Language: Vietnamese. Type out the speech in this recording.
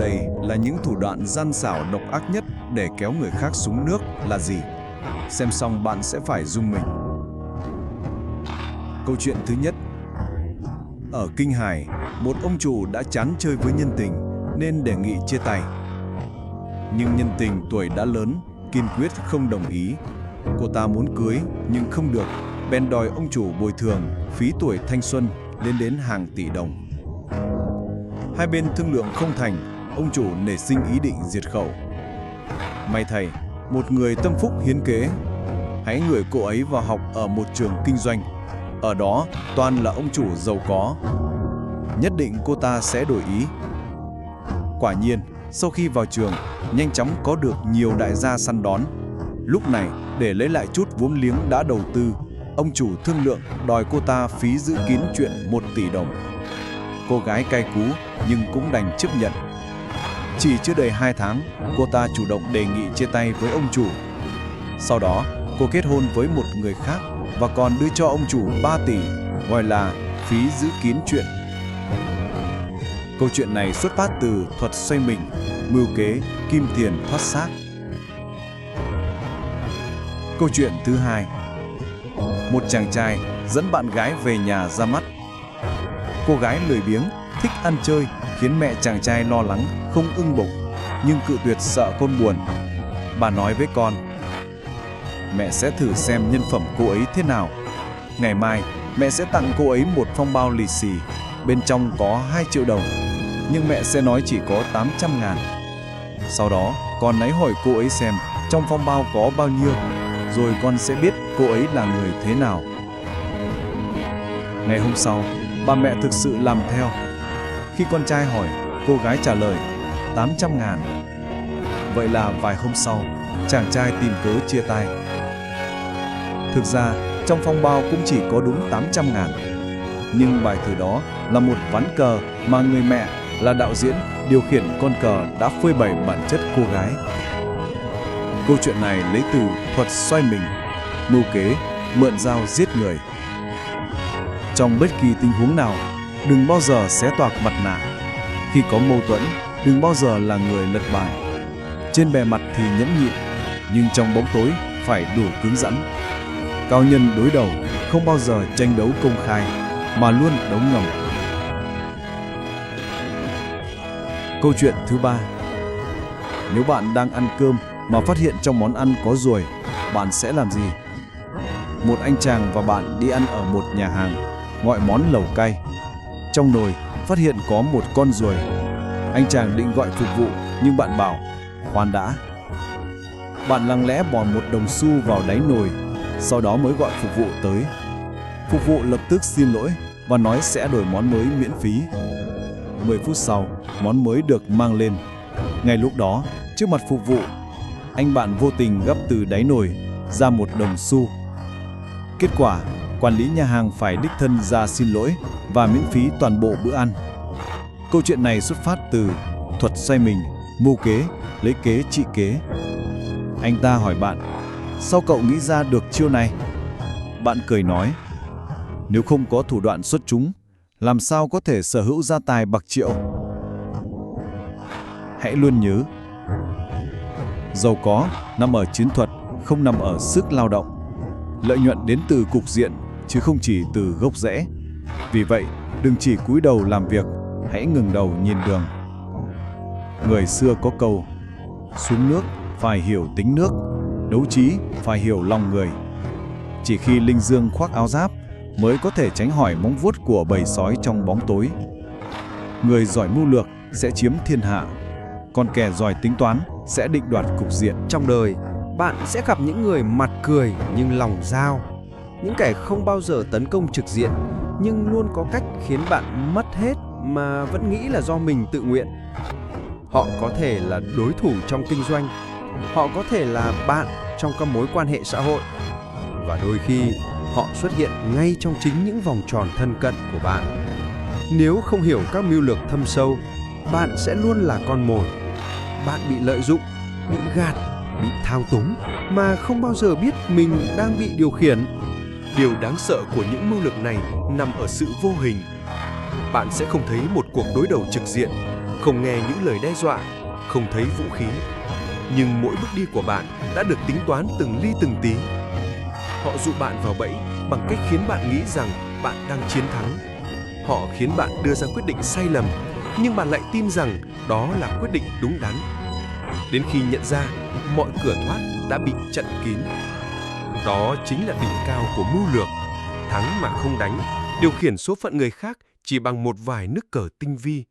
đây là những thủ đoạn gian xảo độc ác nhất để kéo người khác xuống nước là gì? Xem xong bạn sẽ phải rung mình. Câu chuyện thứ nhất. Ở Kinh Hải, một ông chủ đã chán chơi với nhân tình nên đề nghị chia tay. Nhưng nhân tình tuổi đã lớn, kiên quyết không đồng ý. Cô ta muốn cưới nhưng không được, bèn đòi ông chủ bồi thường phí tuổi thanh xuân lên đến hàng tỷ đồng. Hai bên thương lượng không thành, ông chủ nảy sinh ý định diệt khẩu. May thay, một người tâm phúc hiến kế. Hãy gửi cô ấy vào học ở một trường kinh doanh. Ở đó toàn là ông chủ giàu có. Nhất định cô ta sẽ đổi ý. Quả nhiên, sau khi vào trường, nhanh chóng có được nhiều đại gia săn đón. Lúc này, để lấy lại chút vốn liếng đã đầu tư, ông chủ thương lượng đòi cô ta phí giữ kín chuyện 1 tỷ đồng. Cô gái cay cú nhưng cũng đành chấp nhận. Chỉ chưa đầy 2 tháng, cô ta chủ động đề nghị chia tay với ông chủ. Sau đó, cô kết hôn với một người khác và còn đưa cho ông chủ 3 tỷ, gọi là phí giữ kín chuyện. Câu chuyện này xuất phát từ thuật xoay mình, mưu kế, kim tiền thoát xác. Câu chuyện thứ hai. Một chàng trai dẫn bạn gái về nhà ra mắt. Cô gái lười biếng, thích ăn chơi, khiến mẹ chàng trai lo lắng, không ưng bụng, nhưng cự tuyệt sợ con buồn. Bà nói với con: mẹ sẽ thử xem nhân phẩm cô ấy thế nào. Ngày mai, mẹ sẽ tặng cô ấy một phong bao lì xì, bên trong có 2 triệu đồng, nhưng mẹ sẽ nói chỉ có 800.000. Sau đó, con hãy hỏi cô ấy xem trong phong bao có bao nhiêu, rồi con sẽ biết cô ấy là người thế nào. Ngày hôm sau, bà mẹ thực sự làm theo. Khi con trai hỏi, cô gái trả lời 800.000. Vậy là vài hôm sau, chàng trai tìm cớ chia tay. Thực ra, trong phong bao cũng chỉ có đúng 800.000. Nhưng bài thơ đó là một ván cờ mà người mẹ là đạo diễn điều khiển con cờ đã phơi bày bản chất cô gái. Câu chuyện này lấy từ thuật xoay mình, mưu kế, mượn dao giết người. Trong bất kỳ tình huống nào, đừng bao giờ xé toạc mặt nạ. Khi có mâu thuẫn, đừng bao giờ là người lật bài. Trên bề mặt thì nhẫn nhịn, nhưng trong bóng tối phải đủ cứng rắn. Cao nhân đối đầu không bao giờ tranh đấu công khai, mà luôn đấu ngầm. Câu chuyện thứ ba. Nếu bạn đang ăn cơm mà phát hiện trong món ăn có ruồi, bạn sẽ làm gì? Một anh chàng và bạn đi ăn ở một nhà hàng, gọi món lẩu cay. Trong nồi phát hiện có một con ruồi. Anh chàng định gọi phục vụ, nhưng bạn bảo: khoan đã. Bạn lặng lẽ bỏ 1 đồng xu vào đáy nồi, sau đó mới gọi phục vụ tới. Phục vụ lập tức xin lỗi và nói sẽ đổi món mới miễn phí. 10 phút sau, món mới được mang lên. Ngay lúc đó, trước mặt phục vụ, anh bạn vô tình gắp từ đáy nồi ra 1 đồng xu. Kết quả, quản lý nhà hàng phải đích thân ra xin lỗi và miễn phí toàn bộ bữa ăn. Câu chuyện này xuất phát từ thuật xoay mình, mưu kế, lấy kế trị kế. Anh ta hỏi bạn: sao cậu nghĩ ra được chiêu này? Bạn cười nói: nếu không có thủ đoạn xuất chúng, làm sao có thể sở hữu gia tài bạc triệu? Hãy luôn nhớ, giàu có nằm ở chiến thuật, không nằm ở sức lao động. Lợi nhuận đến từ cục diện, chứ không chỉ từ gốc rễ. Vì vậy, đừng chỉ cúi đầu làm việc, hãy ngẩng đầu nhìn đường. Người xưa có câu: xuống nước phải hiểu tính nước, đấu trí phải hiểu lòng người. Chỉ khi linh dương khoác áo giáp mới có thể tránh khỏi móng vuốt của bầy sói trong bóng tối. Người giỏi mưu lược sẽ chiếm thiên hạ, còn kẻ giỏi tính toán sẽ định đoạt cục diện. Trong đời, bạn sẽ gặp những người mặt cười nhưng lòng dao, những kẻ không bao giờ tấn công trực diện nhưng luôn có cách khiến bạn mất hết mà vẫn nghĩ là do mình tự nguyện. Họ có thể là đối thủ trong kinh doanh, họ có thể là bạn trong các mối quan hệ xã hội, và đôi khi họ xuất hiện ngay trong chính những vòng tròn thân cận của bạn. Nếu không hiểu các mưu lược thâm sâu, bạn sẽ luôn là con mồi. Bạn bị lợi dụng, bị gạt, bị thao túng mà không bao giờ biết mình đang bị điều khiển. Điều đáng sợ của những mưu lược này nằm ở sự vô hình. Bạn sẽ không thấy một cuộc đối đầu trực diện, không nghe những lời đe dọa, không thấy vũ khí. Nhưng mỗi bước đi của bạn đã được tính toán từng ly từng tí. Họ dụ bạn vào bẫy bằng cách khiến bạn nghĩ rằng bạn đang chiến thắng. Họ khiến bạn đưa ra quyết định sai lầm, nhưng bạn lại tin rằng đó là quyết định đúng đắn. Đến khi nhận ra mọi cửa thoát đã bị chặn kín. Đó chính là đỉnh cao của mưu lược, thắng mà không đánh, điều khiển số phận người khác chỉ bằng một vài nước cờ tinh vi